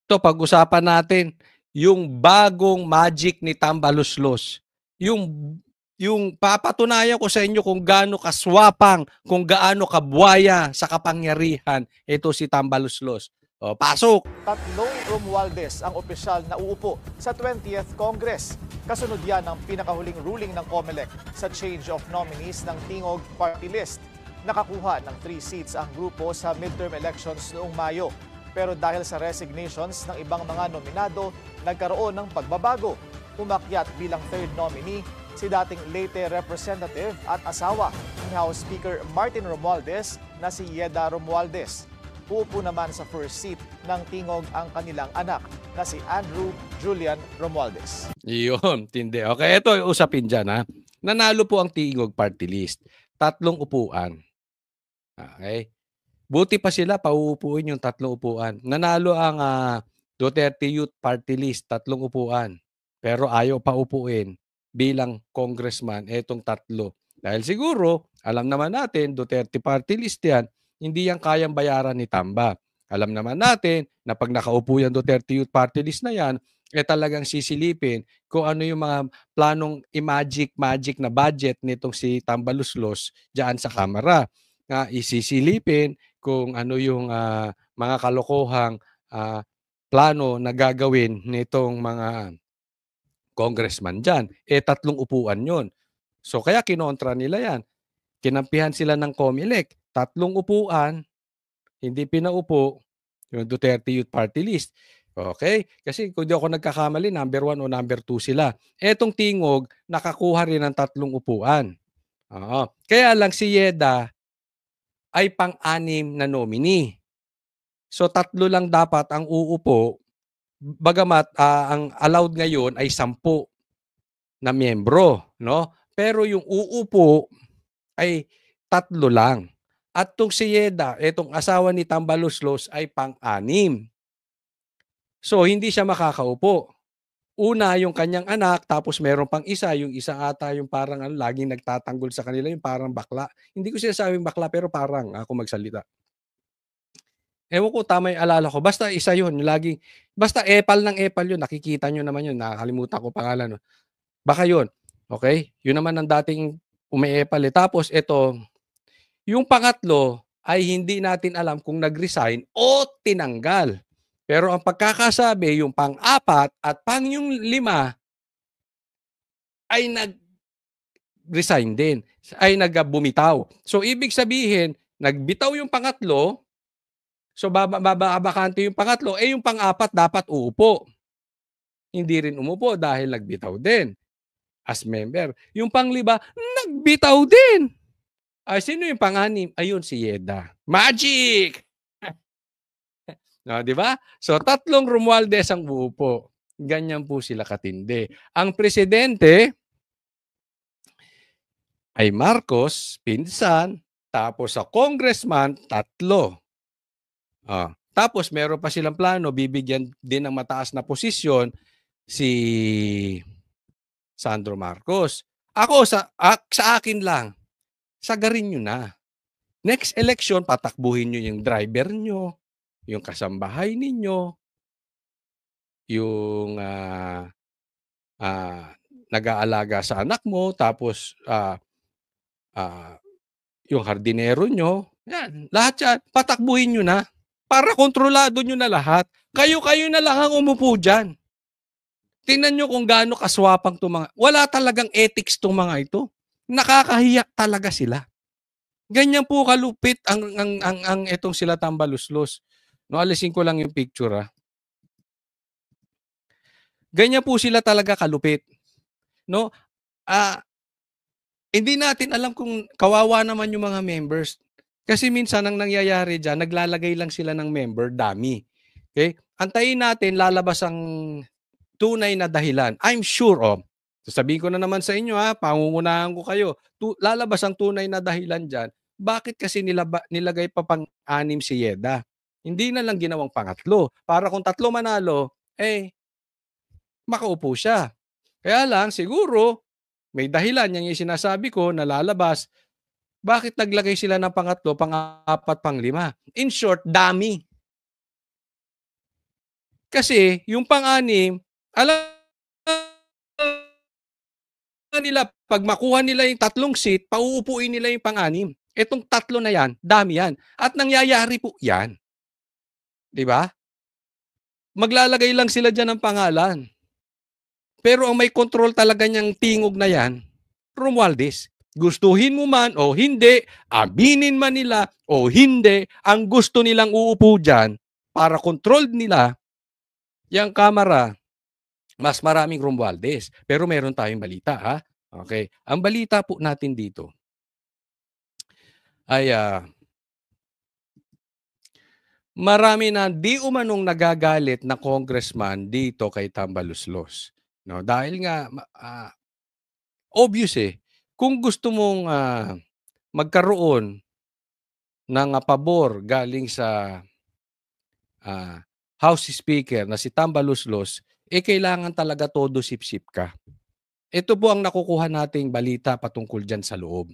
Ito, pag-usapan natin yung bagong magic ni Tambaluslos. Yung papatunayan ko sa inyo kung gaano kaswapang, kung gaano kabuaya sa kapangyarihan ito si Tambaluslos. O, pasok! Tatlong Romualdez ang opisyal na uupo sa 20th Congress. Kasunod yan ng pinakahuling ruling ng COMELEC sa change of nominees ng Tingog Party List. Nakakuha ng 3 seats ang grupo sa midterm elections noong Mayo. Pero dahil sa resignations ng ibang mga nominado, nagkaroon ng pagbabago. Umakyat bilang third nominee si dating Leyte representative at asawa ni House Speaker Martin Romualdez na si Yeda Romualdez. Uupo naman sa first seat ng Tingog ang kanilang anak na si Andrew Julian Romualdez. Iyon, tindi. Okay, ito yung usapin dyan ha. Nanalo po ang Tingog Party List. 3 upuan. Okay. Buti pa sila, pauupuin yung 3 upuan. Nanalo ang Duterte Youth Party List, 3 upuan. Pero ayaw paupuin bilang congressman etong 3. Dahil siguro, alam naman natin, Duterte Party List yan, hindi yan kayang bayaran ni Tamba. Alam naman natin na pag nakaupo yung Duterte Youth Party List na yan, talagang sisilipin kung ano yung mga planong magic na budget nitong si Tambaluslos dyan sa Kamara. Isisilipin kung ano yung mga kalokohang plano na gagawin nitong mga congressman dyan. 3 upuan yun. So kaya kinontra nila yan. Kinampihan sila ng COMELEC. 3 upuan, hindi pinaupo yung Duterte Youth Party List. Okay? Kasi kung di ako nagkakamali, number 1 o number 2 sila. Etong Tingog, nakakuha rin ng 3 upuan. Kaya lang si Yeda ay pang-6 na nominee. So 3 lang dapat ang uupo, bagamat ang allowed ngayon ay 10 na miyembro, no? Pero yung uupo ay 3 lang. At tong si Yeda, itong asawa ni Tambaluslos ay pang-6. So hindi siya makakaupo. Una, yung kanyang anak, tapos meron pang isa, yung isa ata yung parang laging nagtatanggol sa kanila, yung parang bakla. Hindi ko sinasabing bakla, pero parang ako magsalita. Ewan ko tama yung alala ko, basta isa yun, laging, basta epal ng epal yun, nakikita nyo naman yun, nakakalimutan ko pangalan. No? Baka yun, okay? Yun naman ang dating ume-epal. Tapos ito, yung pangatlo ay hindi natin alam kung nag-resign o tinanggal. Pero ang pagkakasabi, yung pang-4 at yung 5 ay nag-resign din, ay nagbumitaw. So ibig sabihin, nagbitaw yung pangatlo, so babakante yung pangatlo, yung pang-4 dapat uupo. Hindi rin umupo dahil nagbitaw din as member. Yung pang-5, nagbitaw din. Sino yung pang-6? Ayun, si Yeda. Magic! No, di ba? So, 3 Romualdez ang uupo. Ganyan po sila katindi. Ang presidente ay Marcos, pinsan, tapos sa congressman, 3. Tapos meron pa silang plano, bibigyan din ng mataas na posisyon si Sandro Marcos. Ako, sa akin lang, sagarin nyo na. Next election, patakbuhin nyo yung driver nyo, yung kasambahay ninyo, yung nag-aalaga sa anak mo, tapos yung hardinero nyo, yan, lahat yan, patakbuhin nyo na para kontrolado nyo na lahat. Kayo-kayo na lang ang umupo dyan. Tingnan nyo kung gaano kaswapang itong mga, wala talagang ethics itong mga ito. Nakakahiya talaga sila. Ganyan po kalupit ang itong sila Tambaluslos. No, alisin ko lang yung picture. Ganyan po sila talaga kalupit. No? Hindi natin alam kung kawawa naman yung mga members. Kasi minsan ang nangyayari dyan, naglalagay lang sila ng member, dami. Okay? Antayin natin, lalabas ang tunay na dahilan. I'm sure sasabihin ko na naman sa inyo pangungunahan ko kayo, lalabas ang tunay na dahilan dyan. Bakit kasi nilagay pa pang-6 si Yeda? Hindi na lang ginawang pangatlo. Para kung 3 manalo, makaupo siya. Kaya lang, siguro, may dahilan, yung sinasabi ko, na lalabas, bakit naglagay sila ng pangatlo, pang-4, pang-5? In short, dami. Kasi yung pang-anim, alam nila 'pag makuha nila yung 3 seat, pauupuin nila yung pang-anim. Itong 3 na yan, dami yan at nangyayari po yan, 'di ba? Maglalagay lang sila diyan ng pangalan. Pero ang may kontrol talaga niyang tingog na yan, Romualdez. Gustuhin mo man o hindi, aminin man nila o hindi, ang gusto nilang uupo dyan para control nila yung kamera, mas maraming Romualdez. Pero meron tayong balita, ha? Okay. Ang balita po natin dito ay marami na di umanong nagagalit na congressman dito kay Tambaluslos. No, dahil nga obvious kung gusto mong magkaroon ng pabor galing sa House Speaker na si Tambaluslos, kailangan talaga todo sip-sip ka. Ito po ang nakukuha nating balita patungkol dyan sa loob.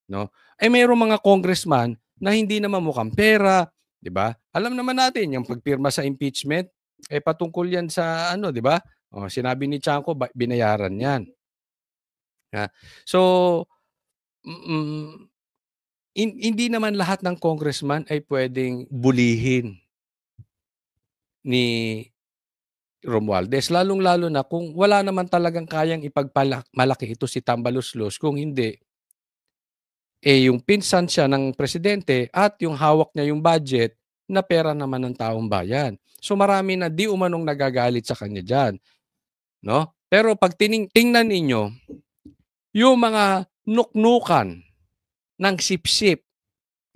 No? Mayroong mga congressman na hindi naman mukhang pera, di ba? Alam naman natin, yung pagpirma sa impeachment, patungkol yan sa ano, di ba? Sinabi ni Chanco, binayaran yan. So, hindi naman lahat ng congressman ay pwedeng bulihin ni Romualdez. Lalong-lalo na kung wala naman talagang kayang ipagmalaki ito si Tambaluslos, kung hindi, yung pinsan siya ng presidente at yung hawak niya yung budget na pera naman ng taong bayan. So marami na di umanong nagagalit sa kanya dyan. No? Pero pag tingnan ninyo, yung mga nuknukan ng sip-sip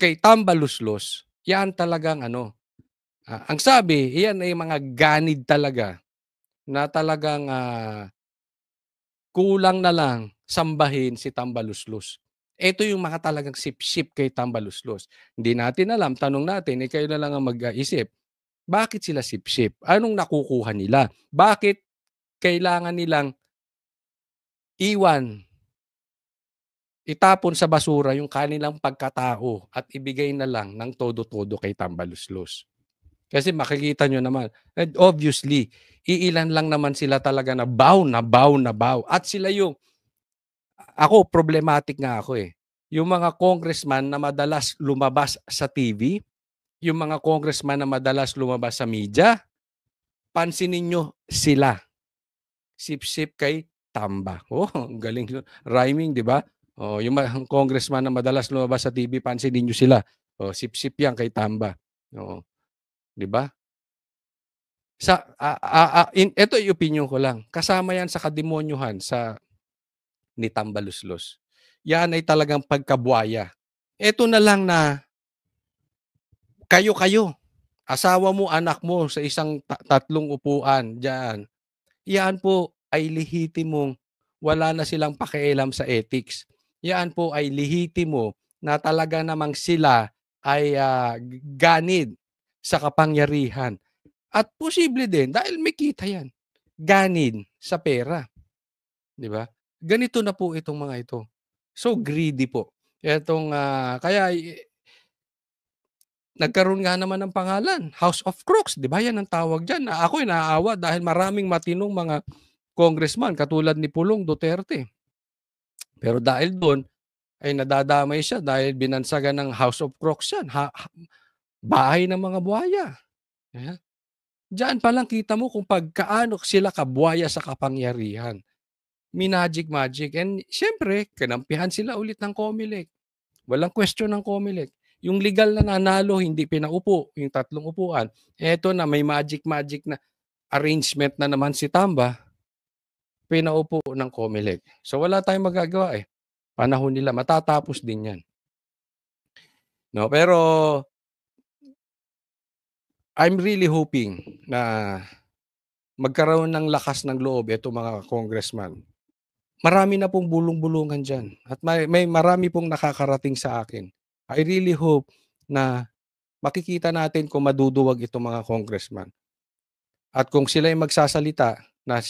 kay Tambaluslos, yan talagang ang sabi, yan ay mga ganid talaga na talagang kulang na lang sambahin si Tambaluslos. Ito yung mga talagang sip-sip kay Tambaluslos. Hindi natin alam, tanong natin, kayo na lang ang mag-isip. Bakit sila sip-sip? Anong nakukuha nila? Bakit kailangan nilang itapon sa basura yung kanilang pagkatao at ibigay na lang ng todo-todo kay Tambaluslos? Kasi makikita nyo naman, and obviously, iilan lang naman sila talaga na bow. At sila yung, ako, problematic nga ako yung mga congressman na madalas lumabas sa TV, yung mga congressman na madalas lumabas sa media, pansinin nyo sila. Sip-sip kay Tamba. Ang galing. Rhyming, di ba? Yung congressman na madalas lumabas sa TV, pansinin nyo sila. Sip-sip yan kay Tamba. Di ba? Ito yung opinion ko lang. Kasama yan sa kademonyuhan ni Tambaluslos. Yan ay talagang pagkabuaya. Ito na lang na kayo, asawa mo, anak mo sa isang 3 upuan diyan. Yan po ay lehitimong wala na silang pakialam sa ethics. Yan po ay lehitimo na talaga namang sila ay ganid sa kapangyarihan. At posible din dahil may kita yan. Ganid sa pera. 'Di ba? Ganito na po itong mga ito. So greedy po. Kaya nagkaroon nga naman ng pangalan, House of Crooks, 'di ba? Yan ang tawag diyan. Ako'y naaawa dahil maraming matinong mga congressman katulad ni Pulong Duterte. Pero dahil doon ay nadadamay siya dahil binansagan ng House of Crooks yan. Bahay ng mga buhaya. Ayan. Diyan pa lang kita mo kung pagkaano sila kabuhaya sa kapangyarihan. Magic. And siyempre, kinampihan sila ulit ng COMELEC. Walang question ng COMELEC. Yung legal na nanalo, hindi pinaupo, yung 3 upuan. Eto na, may magic na arrangement na naman si Tamba, pinaupo ng COMELEC. So wala tayong magagawa Panahon nila, matatapos din yan. No, pero I'm really hoping na magkaroon ng lakas ng loob itong mga congressman. Marami na pong bulong-bulungan dyan. At may marami pong nakakarating sa akin. I really hope na makikita natin kung maduduwag itong mga congressman. At kung sila ay magsasalita na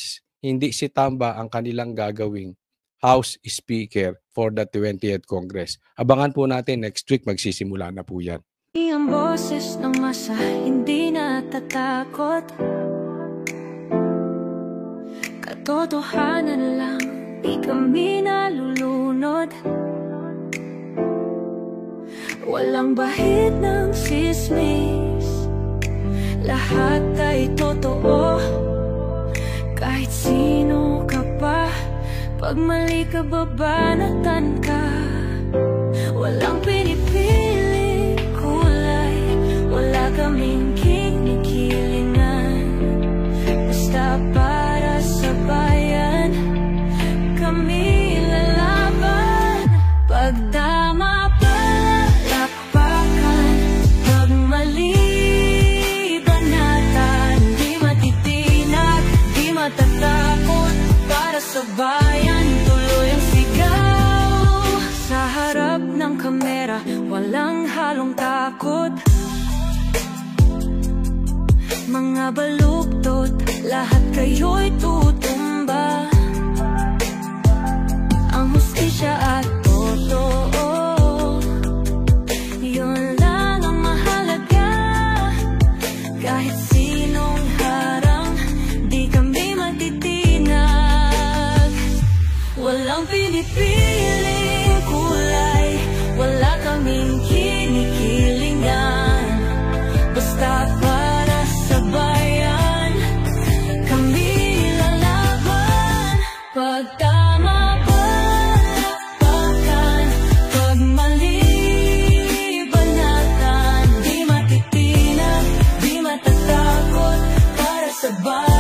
hindi si Tamba ang kanilang gagawing House Speaker for the 20th Congress. Abangan po natin next week, magsisimula na po yan. Ang boses ng masa, hindi natatakot. Totohanan lang, di kami nalulunod. Walang bahid ng sismis, lahat ay totoo. Kahit sino ka pa, pag mali ka babanatan ka. Walang pinipili kulay, wala kaming kinikilingan. Basta para sa bayan, kami lalaban. Pagdama palakpakan, pag mali banatan. Di matitinag, di matatakot, para sa bayan tuloy ang sigaw. Sa harap ng kamera, walang halong takot. Mga baluktot, lahat kayo'y tutumba. Ang hustisya at totoo, yun lang ang mahalaga. Kahit sinong harang, di kami matitinag. Walang pinipiling kulay, wala kaming kinikilingan. Basta para sa bayan, kami lalaban. Pag tama palakpakan, pag mali banatan. Di matitinag, di matatakot, para sa bayan.